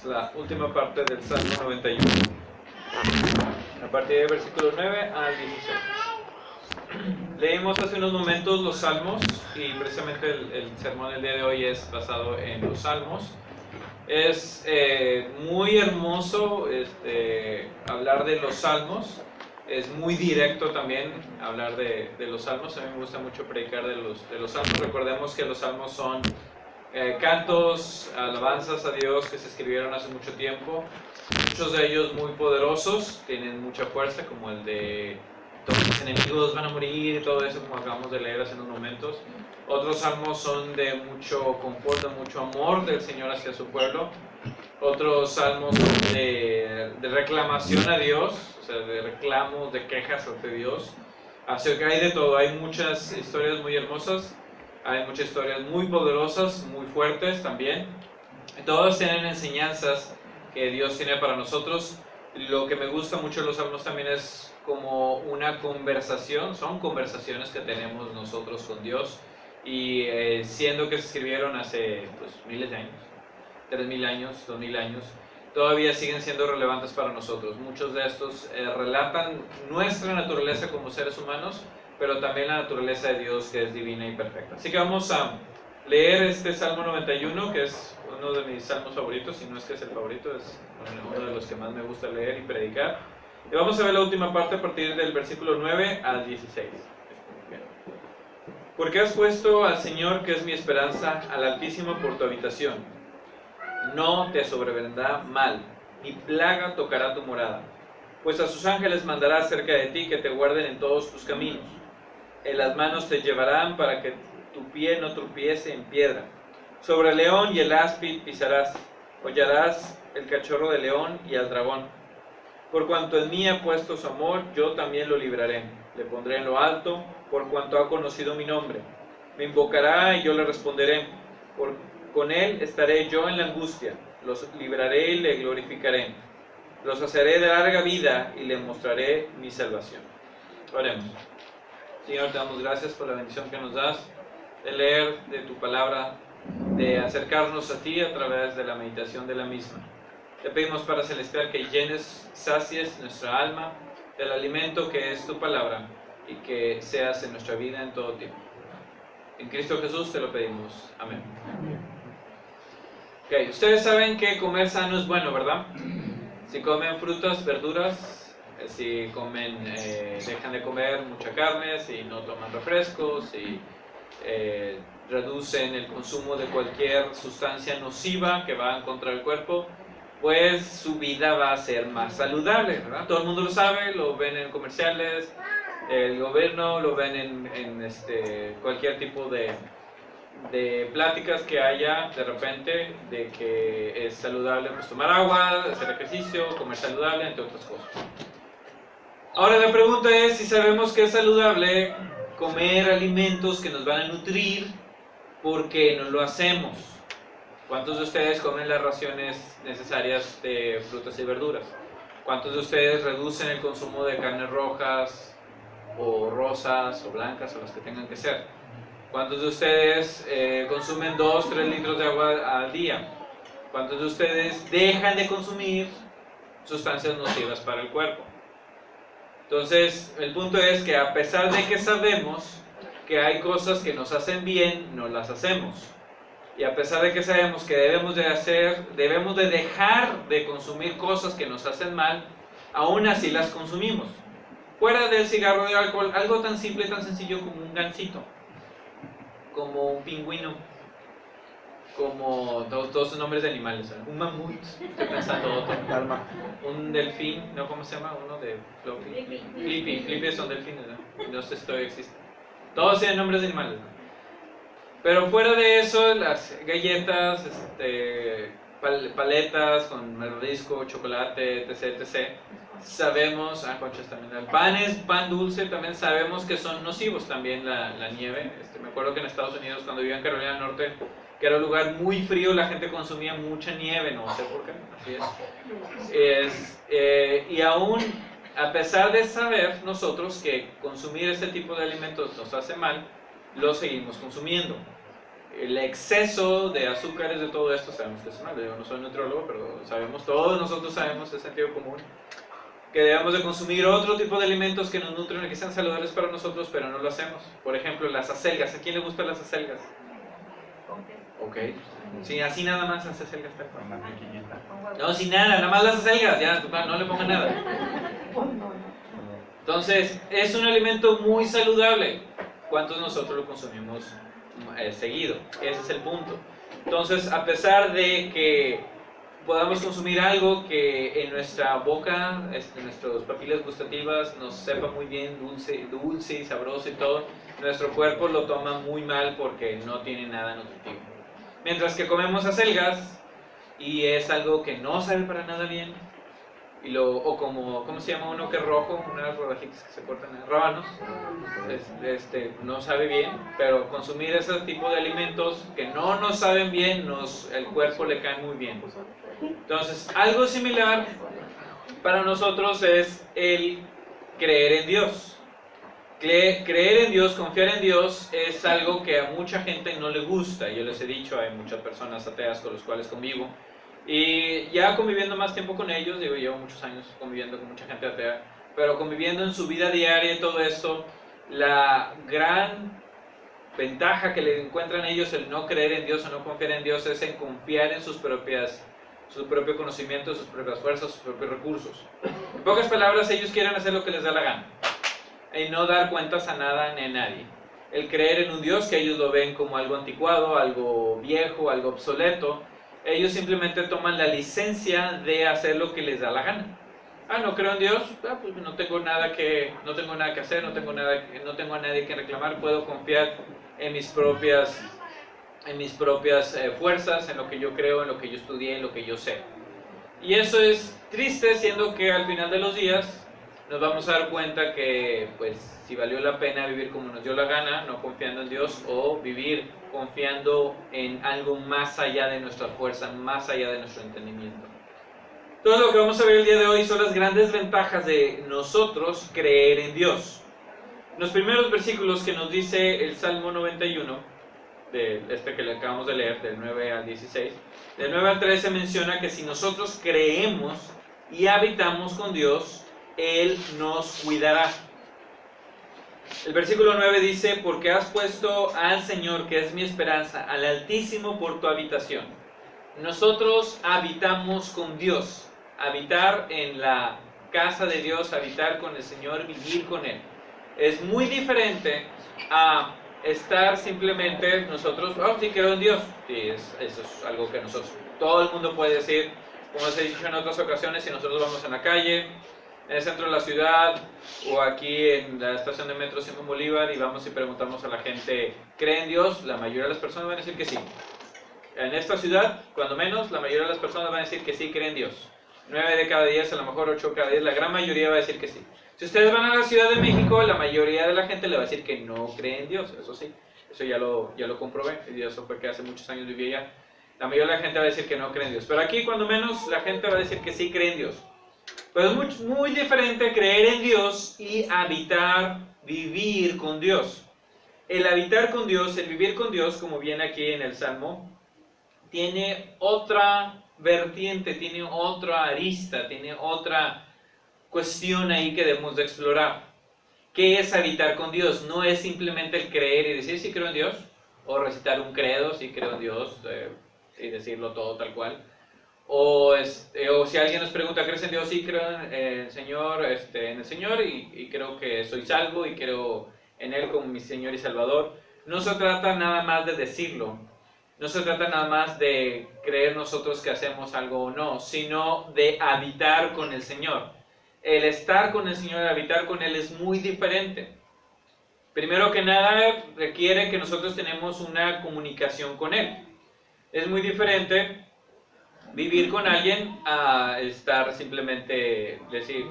la última parte del Salmo 91, a partir del versículo 9 al 16. Leímos hace unos momentos los salmos y precisamente el sermón del día de hoy es basado en los salmos. Es muy hermoso hablar de los salmos, es muy directo también hablar de los salmos. A mí me gusta mucho predicar de los salmos. Recordemos que los salmos son cantos, alabanzas a Dios que se escribieron hace mucho tiempo, muchos de ellos muy poderosos, tienen mucha fuerza, como el de todos mis enemigos van a morir y todo eso, como acabamos de leer hace unos momentos. Otros salmos son de mucho confort, de mucho amor del Señor hacia su pueblo. Otros salmos son de reclamación a Dios, o sea, de reclamos, de quejas ante Dios. Así que hay de todo, hay muchas historias muy hermosas, hay muchas historias muy poderosas, muy fuertes también. Todas tienen enseñanzas que Dios tiene para nosotros. Lo que me gusta mucho de los salmos también es como una conversación, son conversaciones que tenemos nosotros con Dios. Y siendo que se escribieron hace miles de años, 3000 años, 2000 años, todavía siguen siendo relevantes para nosotros. Muchos de estos relatan nuestra naturaleza como seres humanos, pero también la naturaleza de Dios, que es divina y perfecta. Así que vamos a leer este Salmo 91, que es uno de mis salmos favoritos, y no es que es el favorito, es uno de los que más me gusta leer y predicar. Y vamos a ver la última parte a partir del versículo 9 al 16. Porque has puesto al Señor, que es mi esperanza, al Altísimo por tu habitación. No te sobrevendrá mal, ni plaga tocará tu morada. Pues a sus ángeles mandará cerca de ti que te guarden en todos tus caminos. En las manos te llevarán para que tu pie no tropiece en piedra. Sobre el león y el áspid pisarás. Hollarás el cachorro de león y al dragón. Por cuanto en mí ha puesto su amor, yo también lo libraré. Le pondré en lo alto, por cuanto ha conocido mi nombre. Me invocará y yo le responderé. Con él estaré yo en la angustia. Los libraré y le glorificaré. Los haceré de larga vida y le mostraré mi salvación. Oremos. Señor, te damos gracias por la bendición que nos das de leer de tu palabra, de acercarnos a ti a través de la meditación de la misma. Te pedimos, Padre Celestial, que llenes, sacies nuestra alma del alimento que es tu palabra y que seas en nuestra vida en todo tiempo. En Cristo Jesús te lo pedimos. Amén. Okay, ustedes saben que comer sano es bueno, ¿verdad? Si comen frutas, verduras, si comen, dejan de comer mucha carne, si no toman refrescos, si reducen el consumo de cualquier sustancia nociva que va en contra del cuerpo, pues su vida va a ser más saludable, ¿verdad? Todo el mundo lo sabe, lo ven en comerciales, el gobierno lo ven en cualquier tipo de pláticas que haya de repente de que es saludable pues tomar agua, hacer ejercicio, comer saludable, entre otras cosas. Ahora la pregunta es si sabemos que es saludable comer alimentos que nos van a nutrir, ¿por qué no lo hacemos? ¿Cuántos de ustedes comen las raciones necesarias de frutas y verduras? ¿Cuántos de ustedes reducen el consumo de carnes rojas o rosas o blancas o las que tengan que ser? ¿Cuántos de ustedes consumen 2-3 litros de agua al día? ¿Cuántos de ustedes dejan de consumir sustancias nocivas para el cuerpo? Entonces, el punto es que a pesar de que sabemos que hay cosas que nos hacen bien, no las hacemos. Y a pesar de que sabemos que debemos de dejar de consumir cosas que nos hacen mal, aún así las consumimos. Fuera del cigarro y alcohol, algo tan simple, tan sencillo como un gansito, como un pingüino, como todos los nombres de animales, un mamut, estoy pensando otro, un delfín, ¿no? ¿Cómo se llama? Uno de Flippy. Flippy son delfines, ¿no? No sé si todavía existe. Todos tienen nombres de animales, ¿no? Pero fuera de eso, las galletas, paletas con marisco, chocolate, etc. Sabemos, conchas también, el pan dulce, también sabemos que son nocivos. También la nieve. Me acuerdo que en Estados Unidos, cuando vivía en Carolina del Norte, que era un lugar muy frío, la gente consumía mucha nieve, no sé por qué, así es. Y aún, a pesar de saber nosotros que consumir este tipo de alimentos nos hace mal, lo seguimos consumiendo. el exceso de azúcares de todo esto sabemos que es malo. Yo no soy nutriólogo, pero sabemos, todos nosotros sabemos de sentido común, que debemos de consumir otro tipo de alimentos que nos nutren y que sean saludables para nosotros, pero no lo hacemos. Por ejemplo, las acelgas. ¿A quién le gustan las acelgas? Ok. Sí, así nada más las acelgas. No, sin nada más las acelgas, ya, no le pongan nada. Entonces, es un alimento muy saludable. ¿Cuántos de nosotros lo consumimos seguido? Ese es el punto. Entonces, a pesar de que podamos consumir algo que en nuestra boca, en nuestras papilas gustativas, nos sepa muy bien, dulce y sabroso y todo, nuestro cuerpo lo toma muy mal porque no tiene nada nutritivo. Mientras que comemos acelgas y es algo que no sabe para nada bien, o como, ¿cómo se llama uno que es rojo? Unas rodajitas que se cortan en rábanos, no sabe bien, pero consumir ese tipo de alimentos que no nos saben bien, el cuerpo le cae muy bien. Entonces, algo similar para nosotros es el creer en Dios. Creer en Dios, confiar en Dios es algo que a mucha gente no le gusta. Yo les he dicho, hay muchas personas ateas con las cuales convivo. Y ya conviviendo más tiempo con ellos, llevo muchos años conviviendo con mucha gente atea, pero conviviendo en su vida diaria y todo esto, la gran ventaja que le encuentran ellos el no creer en Dios o no confiar en Dios es en confiar en su propio conocimiento, sus propias fuerzas, sus propios recursos. En pocas palabras, ellos quieren hacer lo que les da la gana y no dar cuentas a nada ni a nadie. El creer en un Dios que ellos lo ven como algo anticuado, algo viejo, algo obsoleto, ellos simplemente toman la licencia de hacer lo que les da la gana. No creo en Dios, pues no tengo nada que hacer, no tengo a nadie que reclamar, puedo confiar en mis propias fuerzas, en lo que yo creo, en lo que yo estudié, en lo que yo sé. Y eso es triste, siendo que al final de los días nos vamos a dar cuenta que pues si valió la pena vivir como nos dio la gana, no confiando en Dios, o vivir confiando en algo más allá de nuestra fuerza, más allá de nuestro entendimiento. Todo lo que vamos a ver el día de hoy son las grandes ventajas de nosotros creer en Dios. Los primeros versículos que nos dice el Salmo 91, que le acabamos de leer, del 9 al 16, del 9 al 13 menciona que si nosotros creemos y habitamos con Dios, Él nos cuidará. El versículo 9 dice, porque has puesto al Señor, que es mi esperanza, al Altísimo por tu habitación. Nosotros habitamos con Dios. Habitar en la casa de Dios, habitar con el Señor, vivir con Él. Es muy diferente a estar simplemente nosotros, sí creo en Dios. Sí, eso es algo que todo el mundo puede decir, como les he dicho en otras ocasiones, si nosotros vamos en la calle, en el centro de la ciudad, o aquí en la estación de metro Simón Bolívar, y vamos y preguntamos a la gente, ¿cree en Dios? La mayoría de las personas van a decir que sí. En esta ciudad, cuando menos, la mayoría de las personas van a decir que sí creen en Dios. 9 de cada 10, a lo mejor 8 de cada 10, la gran mayoría va a decir que sí. Si ustedes van a la Ciudad de México, la mayoría de la gente le va a decir que no cree en Dios, eso sí. Eso ya lo comprobé, y eso fue que hace muchos años viví allá. La mayoría de la gente va a decir que no cree en Dios. Pero aquí, cuando menos, la gente va a decir que sí cree en Dios. Pero es muy diferente creer en Dios y vivir con Dios. El habitar con Dios, el vivir con Dios, como viene aquí en el Salmo, tiene otra vertiente, tiene otra arista, tiene otra cuestión ahí que debemos de explorar. ¿Qué es habitar con Dios? No es simplemente el creer y decir sí creo en Dios, o recitar un credo, sí creo en Dios, y decirlo todo tal cual. O si alguien nos pregunta, ¿crees en Dios? Sí, creo en el Señor, y creo que soy salvo y creo en Él como mi Señor y Salvador. No se trata nada más de decirlo, no se trata nada más de creer nosotros que hacemos algo o no, sino de habitar con el Señor. El estar con el Señor, el habitar con Él es muy diferente. Primero que nada, requiere que nosotros tenemos una comunicación con Él. Es muy diferente vivir con alguien a estar simplemente,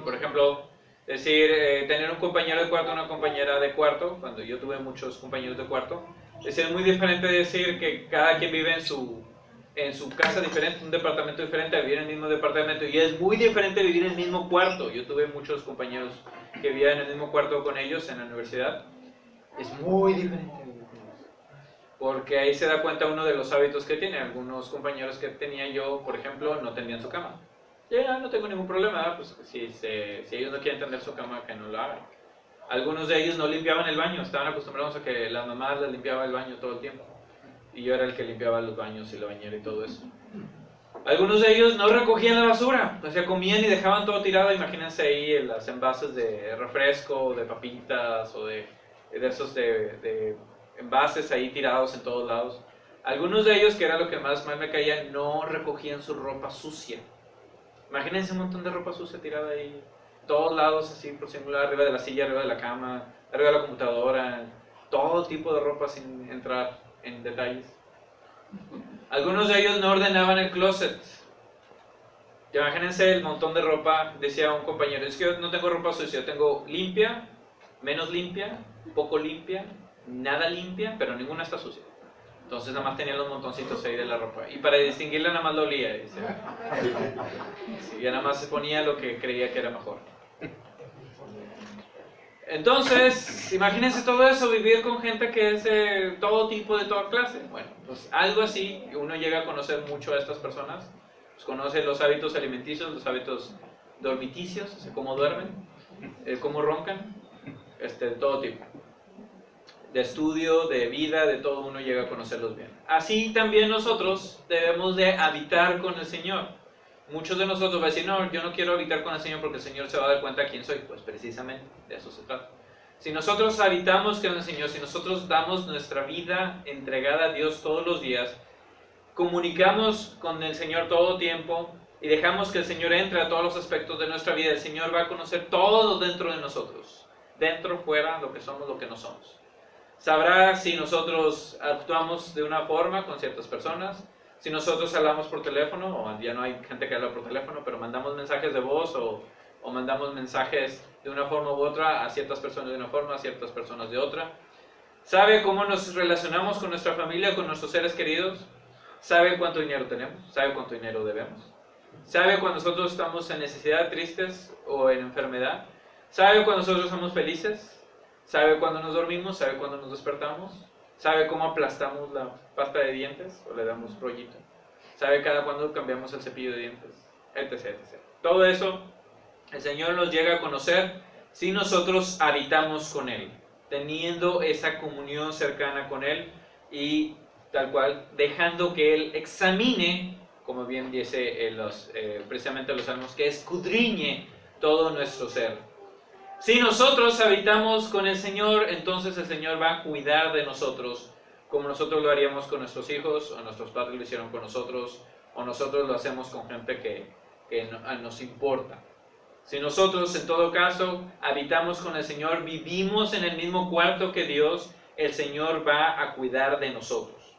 por ejemplo, tener un compañero de cuarto, una compañera de cuarto. Cuando yo tuve muchos compañeros de cuarto, es muy diferente decir que cada quien vive en su casa diferente, un departamento diferente, a vivir en el mismo departamento, y es muy diferente vivir en el mismo cuarto. Yo tuve muchos compañeros que vivían en el mismo cuarto con ellos en la universidad. Es muy diferente vivir con ellos. porque ahí se da cuenta uno de los hábitos que tiene. Algunos compañeros que tenía yo, por ejemplo, no tendían su cama. Ya no tengo ningún problema, ¿verdad? Pues si ellos no quieren tender su cama, que no lo hagan. Algunos de ellos no limpiaban el baño, estaban acostumbrados a que las mamás les limpiaban el baño todo el tiempo. Y yo era el que limpiaba los baños y la bañera y todo eso. Algunos de ellos no recogían la basura, o sea, comían y dejaban todo tirado. Imagínense ahí los envases de refresco, de papitas o de esos de envases ahí tirados en todos lados. Algunos de ellos, que era lo que más mal me caía, no recogían su ropa sucia. Imagínense un montón de ropa sucia tirada ahí, todos lados así por singular, arriba de la silla, arriba de la cama, arriba de la computadora, todo tipo de ropa sin entrar en detalles. Algunos de ellos no ordenaban el closet. Imagínense el montón de ropa. Decía un compañero, es que yo no tengo ropa sucia, tengo limpia, menos limpia, poco limpia, nada limpia, pero ninguna está sucia. Entonces nada más tenía los montoncitos ahí de la ropa. Y para distinguirla nada más lo olía. Dice. Sí, ya nada más se ponía lo que creía que era mejor. Entonces, imagínense todo eso, vivir con gente que es de todo tipo, de toda clase. Bueno, pues algo así, uno llega a conocer mucho a estas personas. Pues conoce los hábitos alimenticios, los hábitos dormiticios, o sea, cómo duermen, cómo roncan, de todo tipo. De estudio, de vida, de todo uno llega a conocerlos bien. Así también nosotros debemos de habitar con el Señor. Muchos de nosotros van a decir, no, yo no quiero habitar con el Señor porque el Señor se va a dar cuenta de quién soy. Pues precisamente de eso se trata. Si nosotros habitamos con el Señor, si nosotros damos nuestra vida entregada a Dios todos los días, comunicamos con el Señor todo tiempo y dejamos que el Señor entre a todos los aspectos de nuestra vida, el Señor va a conocer todo dentro de nosotros. Dentro, fuera, lo que somos, lo que no somos. Sabrá si nosotros actuamos de una forma con ciertas personas, si nosotros hablamos por teléfono, o ya no hay gente que habla por teléfono, pero mandamos mensajes de voz o mandamos mensajes de una forma u otra a ciertas personas de una forma, a ciertas personas de otra. Sabe cómo nos relacionamos con nuestra familia, con nuestros seres queridos. Sabe cuánto dinero tenemos, sabe cuánto dinero debemos. Sabe cuando nosotros estamos en necesidad, tristes o en enfermedad. Sabe cuando nosotros somos felices. Sabe cuando nos dormimos, sabe cuando nos despertamos. Sabe cómo aplastamos la pasta de dientes o le damos rollito. Sabe cada cuándo cambiamos el cepillo de dientes, etc, etc. Todo eso el Señor nos llega a conocer si nosotros habitamos con Él, teniendo esa comunión cercana con Él y tal cual, dejando que Él examine, como bien dice precisamente los salmos, que escudriñe todo nuestro ser. Si nosotros habitamos con el Señor, entonces el Señor va a cuidar de nosotros, como nosotros lo haríamos con nuestros hijos, o nuestros padres lo hicieron con nosotros, o nosotros lo hacemos con gente que nos importa. Si nosotros, en todo caso, habitamos con el Señor, vivimos en el mismo cuarto que Dios, el Señor va a cuidar de nosotros.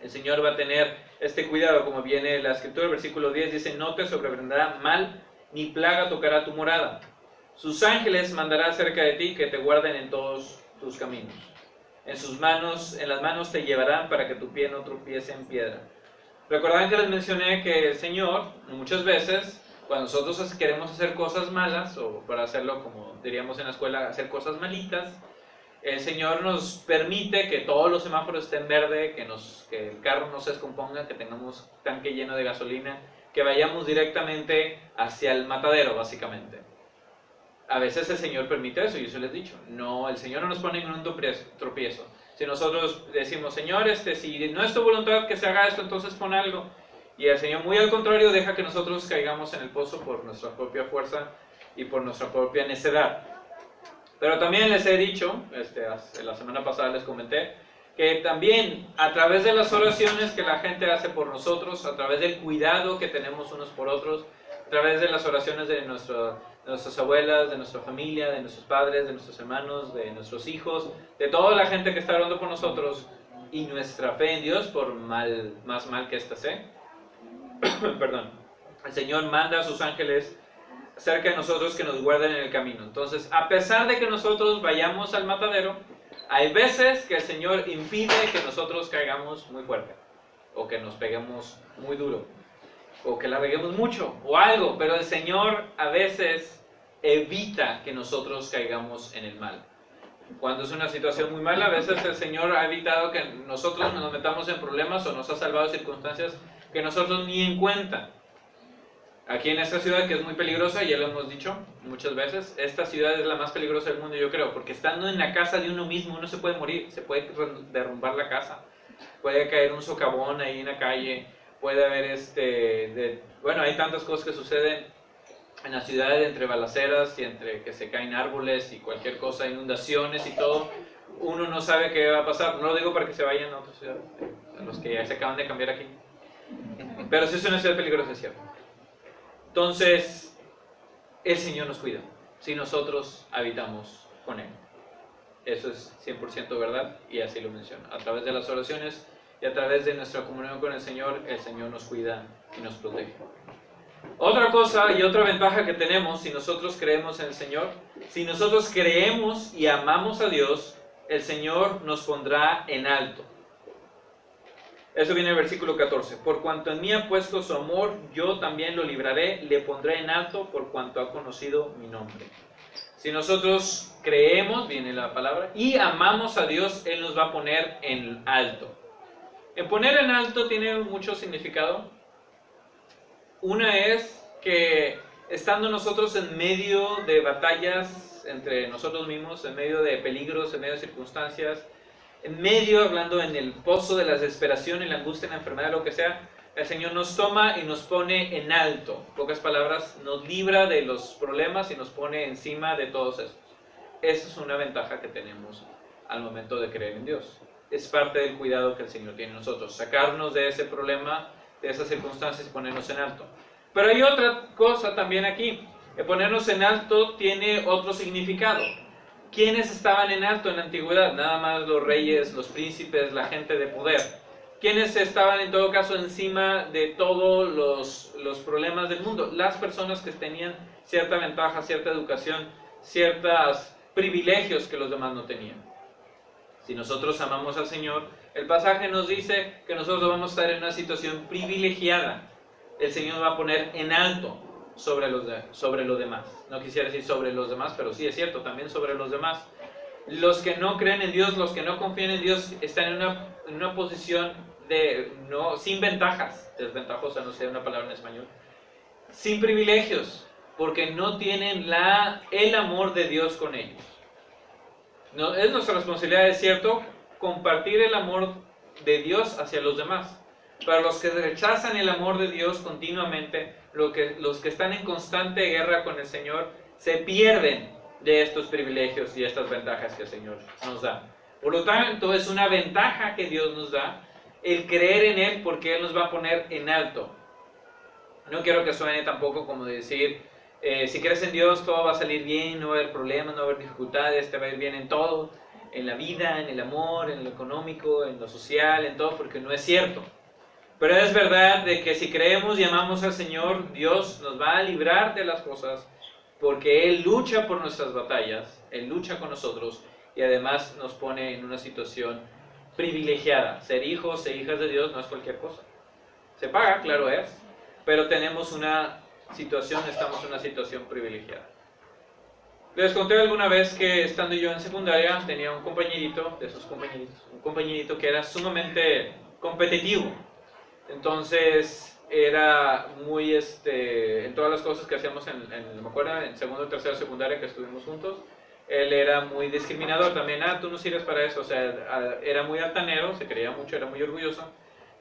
El Señor va a tener este cuidado, como viene la Escritura, el versículo 10 dice, no te sobrevendrá mal, ni plaga tocará tu morada. Sus ángeles mandará cerca de ti que te guarden en todos tus caminos. En las manos te llevarán para que tu pie no tropiece en piedra. Recordarán que les mencioné que el Señor, muchas veces, cuando nosotros queremos hacer cosas malas, o para hacerlo como diríamos en la escuela, hacer cosas malitas, el Señor nos permite que todos los semáforos estén verde, que el carro no se descomponga, que tengamos tanque lleno de gasolina, que vayamos directamente hacia el matadero, básicamente. A veces el Señor permite eso, y eso les he dicho. No, el Señor no nos pone en un tropiezo. Si nosotros decimos, Señor, si no es tu voluntad que se haga esto, entonces pon algo. Y el Señor, muy al contrario, deja que nosotros caigamos en el pozo por nuestra propia fuerza y por nuestra propia necedad. Pero también les he dicho, la semana pasada les comenté, que también a través de las oraciones que la gente hace por nosotros, a través del cuidado que tenemos unos por otros, a través de las oraciones de nuestras abuelas, de nuestra familia, de nuestros padres, de nuestros hermanos, de nuestros hijos, de toda la gente que está orando por nosotros y nuestra fe en Dios, por más mal que ésta sea, perdón, el Señor manda a sus ángeles cerca de nosotros que nos guarden en el camino. Entonces, a pesar de que nosotros vayamos al matadero, hay veces que el Señor impide que nosotros caigamos muy fuerte, o que nos peguemos muy duro, o que la reguemos mucho, o algo, pero el Señor a veces evita que nosotros caigamos en el mal. Cuando es una situación muy mala, a veces el Señor ha evitado que nosotros nos metamos en problemas o nos ha salvado de circunstancias que nosotros ni en cuenta. Aquí en esta ciudad, que es muy peligrosa, ya lo hemos dicho muchas veces, esta ciudad es la más peligrosa del mundo, yo creo, porque estando en la casa de uno mismo, uno se puede morir, se puede derrumbar la casa, puede caer un socavón ahí en la calle, puede haber bueno, hay tantas cosas que suceden en la ciudad, entre balaceras y entre que se caen árboles y cualquier cosa, inundaciones y todo. Uno no sabe qué va a pasar. No lo digo para que se vayan a otras ciudades, a los que ya se acaban de cambiar aquí. Pero sí es una ciudad peligrosa, es cierto. Entonces, el Señor nos cuida si nosotros habitamos con Él. Eso es 100% verdad y así lo menciona. A través de las oraciones y a través de nuestra comunión con el Señor nos cuida y nos protege. Otra cosa y otra ventaja que tenemos si nosotros creemos en el Señor, si nosotros creemos y amamos a Dios, el Señor nos pondrá en alto. Eso viene en el versículo 14. Por cuanto en mí ha puesto su amor, yo también lo libraré, le pondré en alto por cuanto ha conocido mi nombre. Si nosotros creemos, viene la palabra, y amamos a Dios, Él nos va a poner en alto. En poner en alto tiene mucho significado. Una es que estando nosotros en medio de batallas entre nosotros mismos, en medio de peligros, en medio de circunstancias, en medio, hablando en el pozo de la desesperación, en la angustia, en la enfermedad, lo que sea, el Señor nos toma y nos pone en alto. En pocas palabras, nos libra de los problemas y nos pone encima de todos estos. Esa es una ventaja que tenemos al momento de creer en Dios. Es parte del cuidado que el Señor tiene en nosotros, sacarnos de ese problema, de esas circunstancias y ponernos en alto. Pero hay otra cosa también aquí. El ponernos en alto tiene otro significado. ¿Quiénes estaban en alto en la antigüedad? Nada más los reyes, los príncipes, la gente de poder. ¿Quiénes estaban en todo caso encima de todos los problemas del mundo? Las personas que tenían cierta ventaja, cierta educación, ciertos privilegios que los demás no tenían. Si nosotros amamos al Señor, el pasaje nos dice que nosotros vamos a estar en una situación privilegiada. El Señor va a poner en alto sobre los demás. No quisiera decir sobre los demás, pero sí es cierto, también sobre los demás. Los que no creen en Dios, los que no confían en Dios, están en una posición sin ventajas, desventajosa, no sé una palabra en español, sin privilegios, porque no tienen el amor de Dios con ellos. No, es nuestra responsabilidad, es cierto, compartir el amor de Dios hacia los demás. Para los que rechazan el amor de Dios continuamente, los que están en constante guerra con el Señor, se pierden de estos privilegios y estas ventajas que el Señor nos da. Por lo tanto, es una ventaja que Dios nos da el creer en Él, porque Él nos va a poner en alto. No quiero que suene tampoco como decir, si crees en Dios todo va a salir bien, no va a haber problemas, no va a haber dificultades, te va a ir bien en todo, en la vida, en el amor, en lo económico, en lo social, en todo, porque no es cierto. Pero es verdad de que si creemos y amamos al Señor, Dios nos va a librar de las cosas, porque Él lucha por nuestras batallas, Él lucha con nosotros y además nos pone en una situación privilegiada. Ser hijos e hijas de Dios no es cualquier cosa. Se paga, claro es, pero tenemos estamos en una situación privilegiada. Les conté alguna vez que estando yo en secundaria tenía un compañerito, un compañerito que era sumamente competitivo. Entonces era muy, en todas las cosas que hacíamos, me acuerdo, en segundo, tercero, secundaria que estuvimos juntos, él era muy discriminador también. Tú no sirves para eso. O sea, era muy altanero, se creía mucho, era muy orgulloso,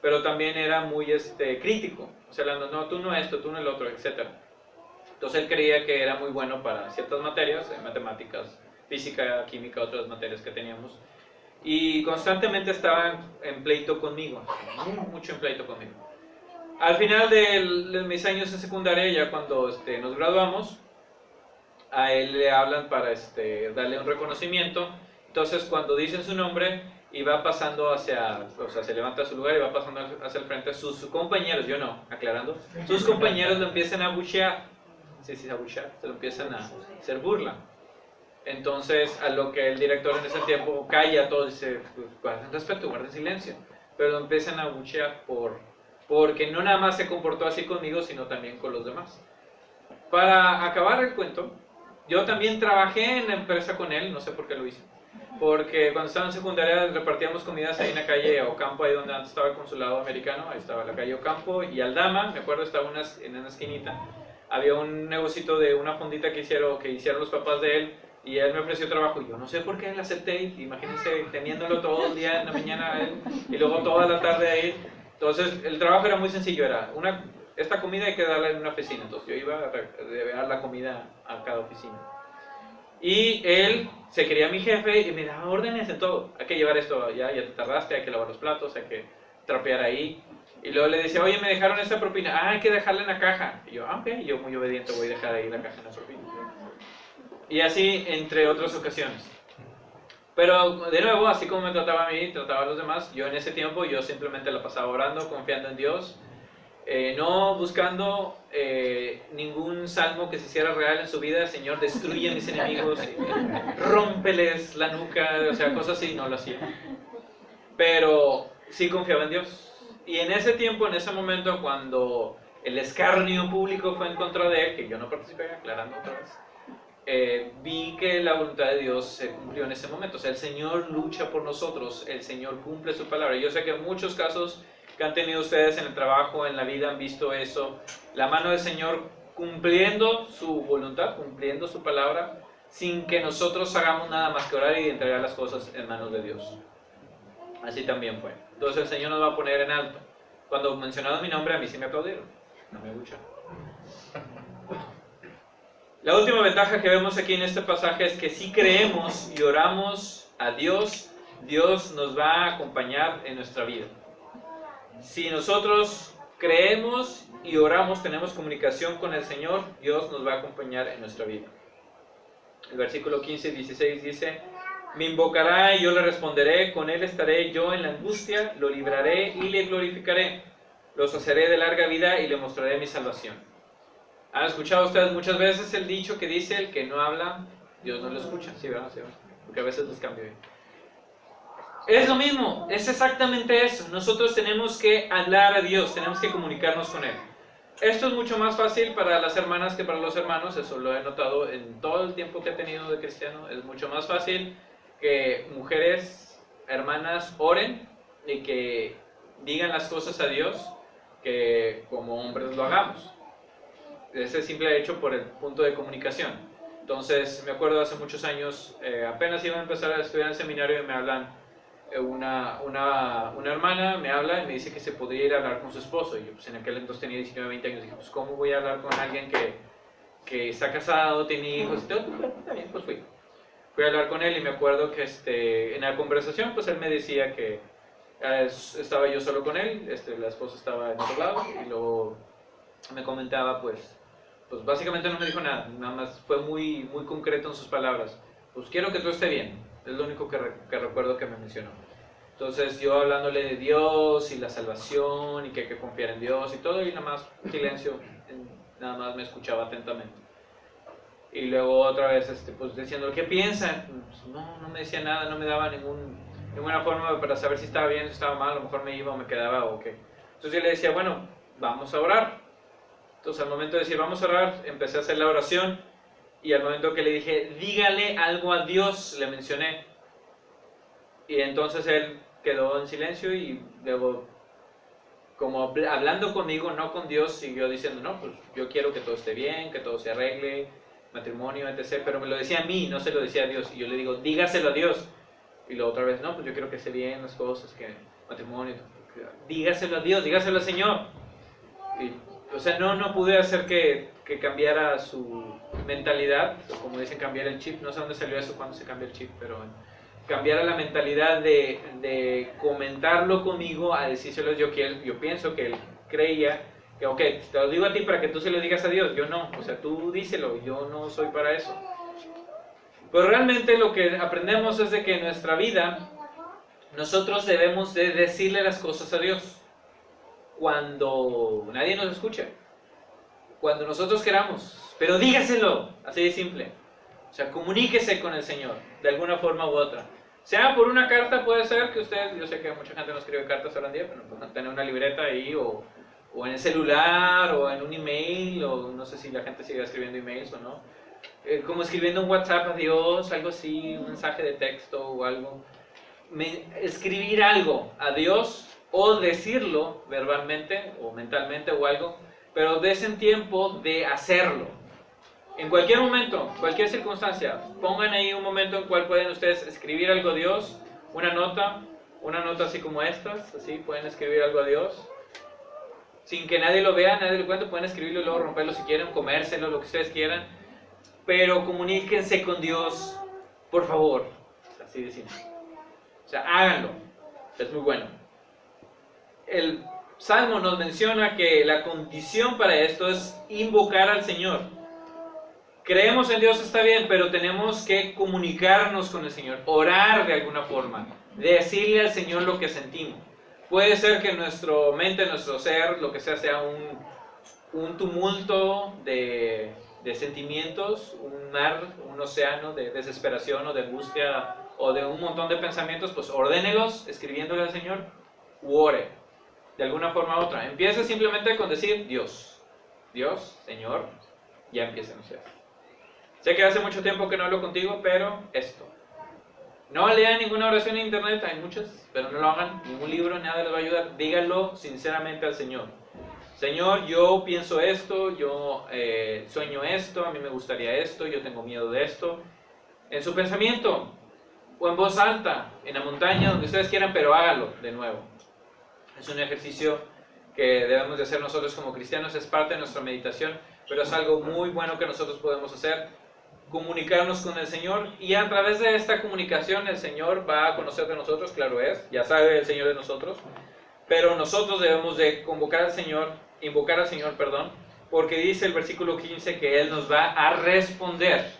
pero también era muy crítico. O sea, no, tú no esto, tú no el otro, etc. Entonces él creía que era muy bueno para ciertas materias, matemáticas, física, química, otras materias que teníamos. Y constantemente estaba en pleito conmigo, mucho en pleito conmigo. Al final de mis años en secundaria, ya cuando nos graduamos, a él le hablan para darle un reconocimiento. Entonces cuando dicen su nombre y va pasando se levanta a su lugar y va pasando hacia el frente, sus compañeros, yo no, aclarando, sus compañeros lo empiezan a abuchear, se lo empiezan a hacer burla. Entonces, a lo que el director en ese tiempo calla todo, dice, pues, guarden respeto, guarden silencio. Pero lo empiezan a abuchear porque no nada más se comportó así conmigo, sino también con los demás. Para acabar el cuento, yo también trabajé en la empresa con él, no sé por qué lo hice. porque cuando estaba en secundaria repartíamos comidas ahí en la calle Ocampo, ahí donde antes estaba el consulado americano, ahí estaba la calle Ocampo, y Aldama, me acuerdo, estaba en una esquinita. Había un negocito de una fondita que hicieron los papás de él, y él me ofreció trabajo, y yo no sé por qué le acepté, imagínense teniéndolo todo el día en la mañana a él, y luego toda la tarde ahí. Entonces el trabajo era muy sencillo, era esta comida hay que darla en una oficina, entonces yo iba a dar la comida a cada oficina. Y él se quería mi jefe y me daba órdenes en todo. Hay que llevar esto, ya te tardaste, hay que lavar los platos, hay que trapear ahí. Y luego le decía, oye, me dejaron esta propina, hay que dejarla en la caja. Y yo, ok, yo muy obediente voy a dejar ahí la caja en la propina. Y así, entre otras ocasiones. Pero de nuevo, así como me trataba a mí, trataba a los demás, yo en ese tiempo yo simplemente la pasaba orando, confiando en Dios. No buscando ningún salmo que se hiciera real en su vida. Señor, destruye a mis enemigos, rómpeles la nuca, o sea, cosas así, no lo hacía. Pero sí confiaba en Dios. Y en ese tiempo, en ese momento, cuando el escarnio público fue en contra de él, que yo no participé, aclarando otra vez, vi que la voluntad de Dios se cumplió en ese momento. O sea, el Señor lucha por nosotros, el Señor cumple su palabra. Yo sé que en muchos casos que han tenido ustedes en el trabajo, en la vida, han visto eso, la mano del Señor cumpliendo su voluntad, cumpliendo su palabra, sin que nosotros hagamos nada más que orar y entregar las cosas en manos de Dios. Así también fue. Entonces el Señor nos va a poner en alto. Cuando mencionaron mi nombre, a mí sí me aplaudieron, no me escucharon. La última ventaja que vemos aquí en este pasaje es que si creemos y oramos a Dios, Dios nos va a acompañar en nuestra vida. Si nosotros creemos y oramos, tenemos comunicación con el Señor, Dios nos va a acompañar en nuestra vida. El versículo 15 y 16 dice, me invocará y yo le responderé, con él estaré yo en la angustia, lo libraré y le glorificaré, lo saciaré de larga vida y le mostraré mi salvación. ¿Han escuchado ustedes muchas veces el dicho que dice, el que no habla, Dios no lo escucha? Sí, ¿verdad? Sí, ¿verdad? Porque a veces les cambio. Es lo mismo, es exactamente eso. Nosotros tenemos que hablar a Dios, tenemos que comunicarnos con Él. Esto es mucho más fácil para las hermanas que para los hermanos, eso lo he notado en todo el tiempo que he tenido de cristiano. Es mucho más fácil que mujeres, hermanas, oren y que digan las cosas a Dios que como hombres lo hagamos. Ese simple hecho por el punto de comunicación. Entonces, me acuerdo hace muchos años, apenas iba a empezar a estudiar en el seminario y me hablan. Una hermana me habla y me dice que se podría ir a hablar con su esposo. Y yo pues en aquel entonces tenía 19, 20 años. Dije, pues ¿cómo voy a hablar con alguien que está casado, tiene hijos? Y todo, también pues fui a hablar con él y me acuerdo que en la conversación pues él me decía que estaba yo solo con él, la esposa estaba en otro lado y luego me comentaba pues básicamente no me dijo nada más fue muy, muy concreto en sus palabras. Pues quiero que todo esté bien, es lo único que recuerdo que me mencionó. Entonces yo hablándole de Dios y la salvación y que hay que confiar en Dios y todo, y nada más silencio, nada más me escuchaba atentamente. Y luego otra vez pues diciendo, ¿qué piensa? Pues no me decía nada, no me daba ninguna forma para saber si estaba bien, si estaba mal, a lo mejor me iba o me quedaba o qué. Entonces yo le decía, bueno, vamos a orar. Entonces al momento de decir vamos a orar, empecé a hacer la oración y al momento que le dije, dígale algo a Dios, le mencioné. Y entonces él quedó en silencio y luego, como hablando conmigo, no con Dios, siguió diciendo, no, pues yo quiero que todo esté bien, que todo se arregle, matrimonio, etc. Pero me lo decía a mí, no se lo decía a Dios. Y yo le digo, dígaselo a Dios. Y luego otra vez, no, pues yo quiero que esté bien las cosas, que matrimonio, dígaselo a Dios, dígaselo al Señor. Y, o sea, no pude hacer que cambiara su mentalidad, como dicen, cambiar el chip. No sé dónde salió eso cuando se cambia el chip, pero cambiara la mentalidad de comentarlo conmigo a decírselo yo, que yo pienso que él creía que, ok, te lo digo a ti para que tú se lo digas a Dios, yo no, o sea, tú díselo, yo no soy para eso. Pero realmente lo que aprendemos es de que en nuestra vida nosotros debemos de decirle las cosas a Dios cuando nadie nos escucha, cuando nosotros queramos, pero dígaselo, así de simple. O sea, comuníquese con el Señor, de alguna forma u otra. Sea por una carta, puede ser que usted, yo sé que mucha gente no escribe cartas ahora en día, pero pues tener una libreta ahí, o en el celular, o en un email, o no sé si la gente sigue escribiendo emails o no. como escribiendo un WhatsApp a Dios, algo así, un mensaje de texto o algo. Escribir algo a Dios o decirlo verbalmente o mentalmente o algo, pero desen tiempo de hacerlo. En cualquier momento, cualquier circunstancia, pongan ahí un momento en cual pueden ustedes escribir algo a Dios, una nota así como estas, así pueden escribir algo a Dios, sin que nadie lo vea, nadie lo cuente, pueden escribirlo y luego romperlo si quieren, comérselo, lo que ustedes quieran, pero comuníquense con Dios, por favor, así decimos. O sea, háganlo, es muy bueno. El Salmo nos menciona que la condición para esto es invocar al Señor. Creemos en Dios, está bien, pero tenemos que comunicarnos con el Señor, orar de alguna forma, decirle al Señor lo que sentimos. Puede ser que nuestra mente, nuestro ser, lo que sea un tumulto de sentimientos, un mar, un océano de desesperación o de angustia o de un montón de pensamientos, pues ordénelos escribiéndole al Señor u ore de alguna forma u otra. Empiece simplemente con decir Dios, Dios, Señor, ya empiecen ustedes. Sé que hace mucho tiempo que no hablo contigo, pero esto. No lean ninguna oración en internet, hay muchas, pero no lo hagan, ningún libro, nada les va a ayudar. Díganlo sinceramente al Señor. Señor, yo pienso esto, yo sueño esto, a mí me gustaría esto, yo tengo miedo de esto. En su pensamiento, o en voz alta, en la montaña, donde ustedes quieran, pero hágalo de nuevo. Es un ejercicio que debemos de hacer nosotros como cristianos, es parte de nuestra meditación, pero es algo muy bueno que nosotros podemos hacer. Comunicarnos con el Señor, y a través de esta comunicación el Señor va a conocer de nosotros, claro es, ya sabe el Señor de nosotros, pero nosotros debemos de invocar al Señor, porque dice el versículo 15 que Él nos va a responder.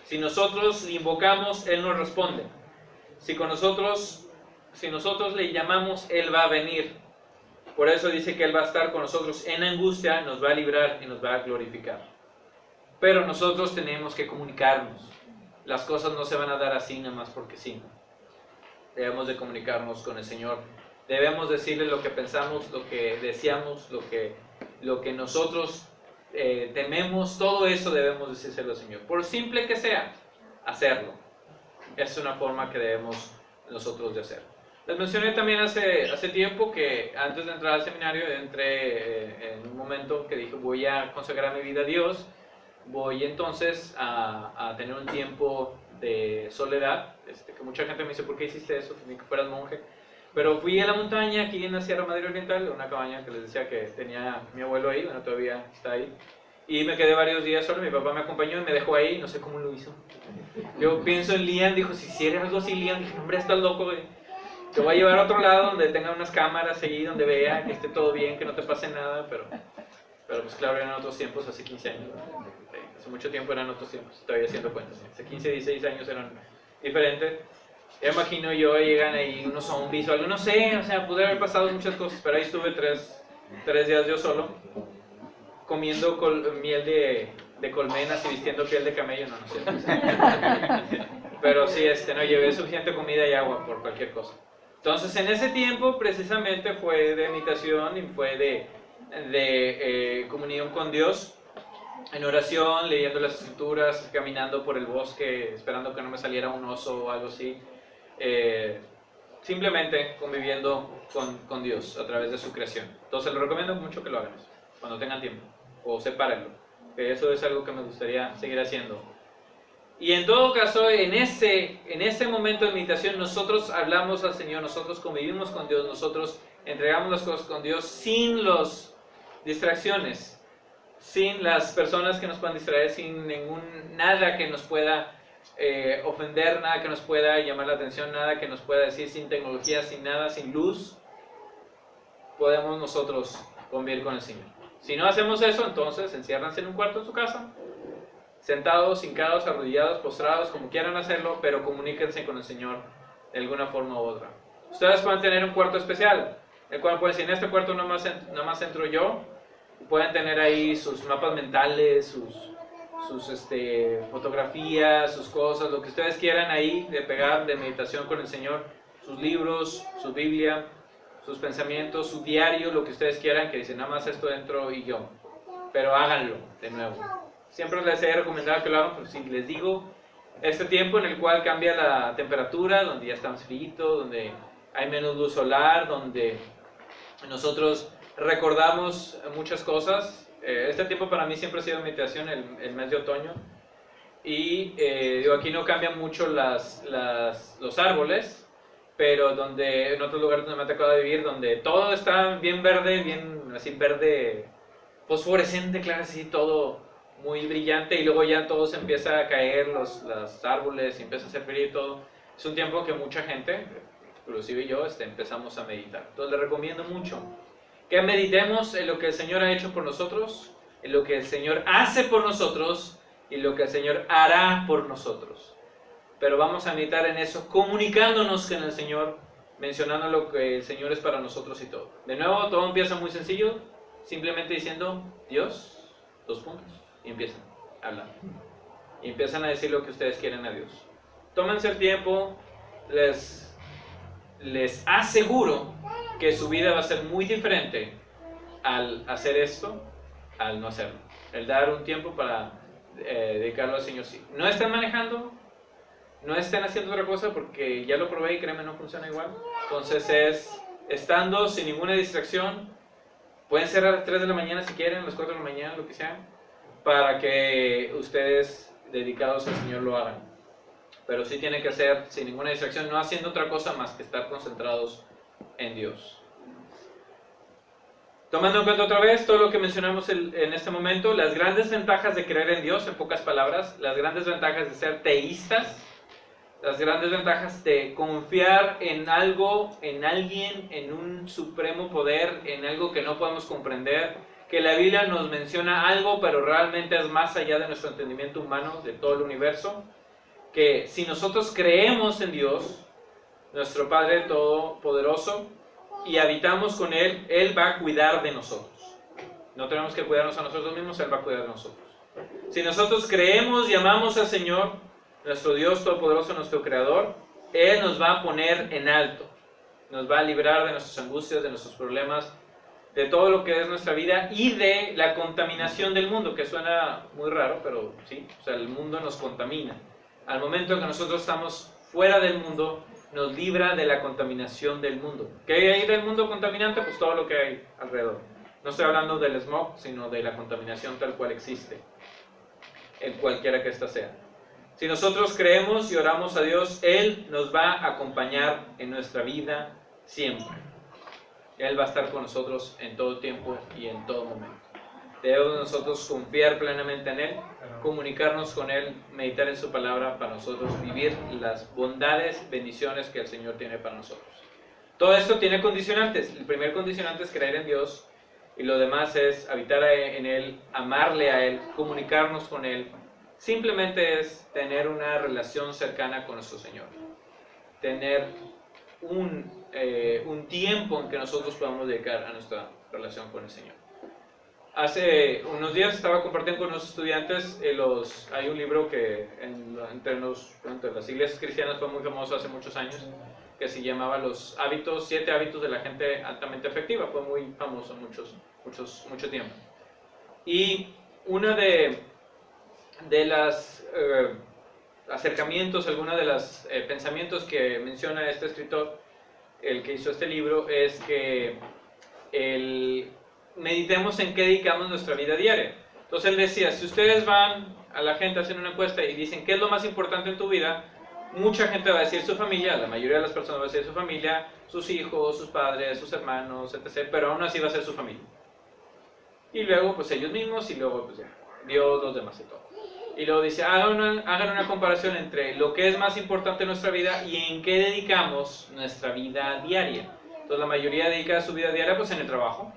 Si nosotros le invocamos, Él nos responde. Si nosotros le llamamos, Él va a venir. Por eso dice que Él va a estar con nosotros en angustia, nos va a librar y nos va a glorificar. Pero nosotros tenemos que comunicarnos. Las cosas no se van a dar así nada más porque sí. Debemos de comunicarnos con el Señor. Debemos decirle lo que pensamos, lo que deseamos, lo que nosotros tememos. Todo eso debemos decírselo al Señor. Por simple que sea, hacerlo. Es una forma que debemos nosotros de hacer. Les mencioné también hace tiempo que antes de entrar al seminario entré en un momento que dije voy a consagrar mi vida a Dios. Voy entonces a tener un tiempo de soledad, que mucha gente me dice, ¿por qué hiciste eso? Ni que fueras monje. Pero fui a la montaña, aquí en la Sierra Madre Oriental, una cabaña que les decía que tenía mi abuelo ahí, bueno, todavía está ahí. Y me quedé varios días solo, mi papá me acompañó y me dejó ahí, no sé cómo lo hizo. Yo pienso en Lian, dijo, si hiciera algo así, Lian, dije, hombre, estás loco, güey. Te voy a llevar a otro lado donde tenga unas cámaras ahí, donde vea que esté todo bien, que no te pase nada, pero pues claro, eran otros tiempos, hace 15 años. Hace mucho tiempo eran otros tiempos, todavía haciendo cuentas. Hace 15, 16 años eran diferentes. Ya imagino yo, llegan ahí unos zombies o algo, no sé, o sea, pude haber pasado muchas cosas, pero ahí estuve tres días yo solo, comiendo miel de colmenas y vistiendo piel de camello, no sé. Pero sí, no llevé suficiente comida y agua por cualquier cosa. Entonces, en ese tiempo, precisamente, fue de meditación y fue de comunión con Dios, en oración, leyendo las escrituras, caminando por el bosque, esperando que no me saliera un oso o algo así. Simplemente conviviendo con Dios a través de su creación. Entonces, les recomiendo mucho que lo hagan cuando tengan tiempo, o sepárenlo, que eso es algo que me gustaría seguir haciendo. Y en todo caso, en ese momento de meditación, nosotros hablamos al Señor, nosotros convivimos con Dios, nosotros entregamos las cosas con Dios sin las distracciones, sin las personas que nos puedan distraer, sin nada que nos pueda ofender, nada que nos pueda llamar la atención, nada que nos pueda decir, sin tecnología, sin nada, sin luz, podemos nosotros convivir con el Señor. Si no hacemos eso, entonces enciérranse en un cuarto en su casa, sentados, hincados, arrodillados, postrados, como quieran hacerlo, pero comuníquense con el Señor de alguna forma u otra. Ustedes pueden tener un cuarto especial, el cual pueden decir, en este cuarto nada más entro yo, pueden tener ahí sus mapas mentales, sus fotografías, sus cosas, lo que ustedes quieran ahí de pegar, de meditación con el Señor, sus libros, su Biblia, sus pensamientos, su diario, lo que ustedes quieran, que dicen, nada más esto dentro y yo. Pero háganlo de nuevo. siempre les he recomendado que lo hagan, pero si les digo, este tiempo en el cual cambia la temperatura, donde ya está más frío, donde hay menos luz solar, donde nosotros recordamos muchas cosas. Este tiempo para mí siempre ha sido meditación, el mes de otoño. Y digo, aquí no cambian mucho los árboles, pero donde en otros lugares donde me ha tocado vivir, donde todo está bien verde, bien así verde fosforescente, claro, así todo muy brillante, y luego ya todo se empieza a caer, los árboles, y empieza a hacer frío y todo. Es un tiempo que mucha gente, inclusive yo, empezamos a meditar. Entonces les recomiendo mucho que meditemos en lo que el Señor ha hecho por nosotros, en lo que el Señor hace por nosotros y lo que el Señor hará por nosotros. Pero vamos a meditar en eso, comunicándonos con el Señor, mencionando lo que el Señor es para nosotros y todo. De nuevo, todo empieza muy sencillo, simplemente diciendo, Dios, 2 puntos, y empiezan a hablar. Y empiezan a decir lo que ustedes quieren a Dios. Tómense el tiempo, les aseguro que su vida va a ser muy diferente al hacer esto, al no hacerlo. El dar un tiempo para dedicarlo al Señor, sí. No estén manejando, no estén haciendo otra cosa, porque ya lo probé y créanme, no funciona igual. Entonces es estando sin ninguna distracción. Pueden ser a las 3 de la mañana si quieren, a las 4 de la mañana, lo que sea, para que ustedes dedicados al Señor lo hagan. Pero sí tiene que ser sin ninguna distracción, no haciendo otra cosa más que estar concentrados en Dios. Tomando en cuenta otra vez todo lo que mencionamos en este momento, las grandes ventajas de creer en Dios, en pocas palabras, las grandes ventajas de ser teístas, las grandes ventajas de confiar en algo, en alguien, en un supremo poder, en algo que no podemos comprender, que la Biblia nos menciona algo, pero realmente es más allá de nuestro entendimiento humano, de todo el universo, que si nosotros creemos en Dios, nuestro Padre Todopoderoso, y habitamos con Él, Él va a cuidar de nosotros. No tenemos que cuidarnos a nosotros mismos, Él va a cuidar de nosotros. Si nosotros creemos y amamos al Señor, nuestro Dios Todopoderoso, nuestro Creador, Él nos va a poner en alto. Nos va a librar de nuestras angustias, de nuestros problemas, de todo lo que es nuestra vida y de la contaminación del mundo, que suena muy raro, pero sí, o sea, el mundo nos contamina. Al momento en que nosotros estamos fuera del mundo, nos libra de la contaminación del mundo. ¿Qué hay ahí del mundo contaminante? Pues todo lo que hay alrededor. No estoy hablando del smog, sino de la contaminación tal cual existe, en cualquiera que ésta sea. Si nosotros creemos y oramos a Dios, Él nos va a acompañar en nuestra vida siempre. Él va a estar con nosotros en todo tiempo y en todo momento. Debemos nosotros confiar plenamente en Él, comunicarnos con Él, meditar en su palabra para nosotros vivir las bondades, bendiciones que el Señor tiene para nosotros. Todo esto tiene condicionantes. El primer condicionante es creer en Dios y lo demás es habitar en Él, amarle a Él, comunicarnos con Él. Simplemente es tener una relación cercana con nuestro Señor. Tener un tiempo en que nosotros podamos dedicar a nuestra relación con el Señor. Hace unos días estaba compartiendo con unos estudiantes, hay un libro que entre las iglesias cristianas fue muy famoso hace muchos años, que se llamaba Los hábitos, 7 hábitos de la gente altamente efectiva. Fue muy famoso mucho tiempo. Y una de los acercamientos, algunos de los pensamientos que menciona este escritor, el que hizo este libro, es que meditemos en qué dedicamos nuestra vida diaria. Entonces él decía, si ustedes van a la gente, hacen una encuesta y dicen qué es lo más importante en tu vida, mucha gente va a decir su familia, la mayoría de las personas va a decir su familia, sus hijos, sus padres, sus hermanos, etc. Pero aún así va a ser su familia. Y luego pues ellos mismos y luego pues ya, Dios, los demás y todo. Y luego dice, hagan una comparación entre lo que es más importante en nuestra vida y en qué dedicamos nuestra vida diaria. Entonces la mayoría dedica su vida diaria pues en el trabajo.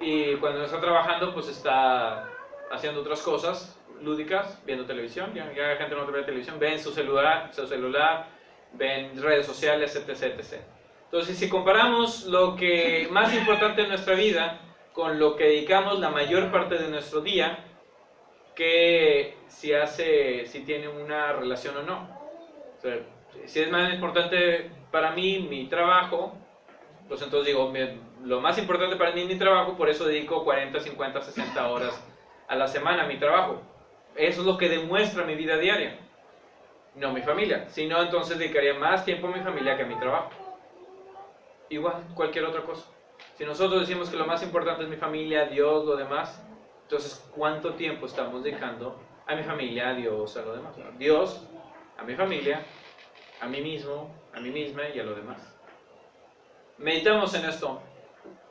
Y cuando está trabajando, pues está haciendo otras cosas lúdicas, viendo televisión. Ya la gente no ve televisión, ven su celular, ven redes sociales, etc. Entonces, si comparamos lo que más importante en nuestra vida con lo que dedicamos la mayor parte de nuestro día, que si tiene una relación o no. O sea, si es más importante para mí mi trabajo, pues entonces digo, lo más importante para mí es mi trabajo, por eso dedico 40, 50, 60 horas a la semana a mi trabajo. Eso es lo que demuestra mi vida diaria, no mi familia. Si no, entonces dedicaría más tiempo a mi familia que a mi trabajo. Igual, cualquier otra cosa. Si nosotros decimos que lo más importante es mi familia, Dios, lo demás, entonces ¿cuánto tiempo estamos dedicando a mi familia, a Dios, a lo demás? Dios, a mi familia, a mí mismo, a mí misma y a lo demás. Meditamos en esto,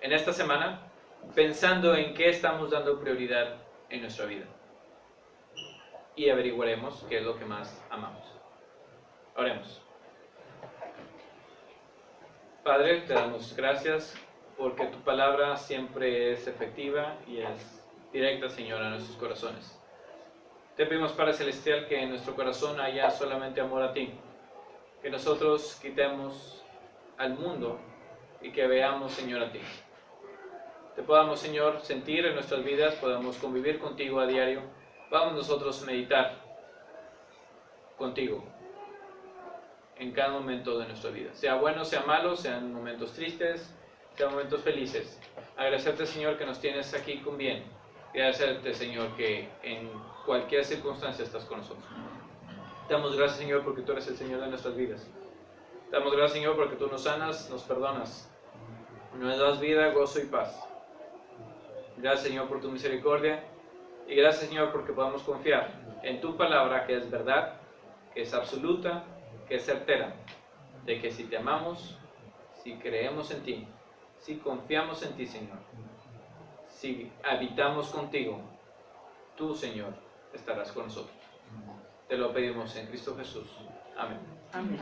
en esta semana, pensando en qué estamos dando prioridad en nuestra vida. Y averiguaremos qué es lo que más amamos. Oremos. Padre, te damos gracias porque tu palabra siempre es efectiva y es directa, Señor, a nuestros corazones. Te pedimos, Padre Celestial, que en nuestro corazón haya solamente amor a ti, que nosotros quitemos al mundo y que veamos, Señor, a ti. Te podamos, Señor, sentir en nuestras vidas, podamos convivir contigo a diario, podamos nosotros meditar contigo en cada momento de nuestra vida, sea bueno, sea malo, sean momentos tristes, sean momentos felices. Agradecerte, Señor, que nos tienes aquí con bien, y agradecerte, Señor, que en cualquier circunstancia estás con nosotros. Te damos gracias, Señor, porque tú eres el Señor de nuestras vidas. Te damos gracias, Señor, porque tú nos sanas, nos perdonas, nos das vida, gozo y paz. Gracias, Señor, por tu misericordia, y gracias, Señor, porque podamos confiar en tu palabra, que es verdad, que es absoluta, que es certera, de que si te amamos, si creemos en ti, si confiamos en ti, Señor, si habitamos contigo, tú, Señor, estarás con nosotros. Te lo pedimos en Cristo Jesús. Amén. Amén.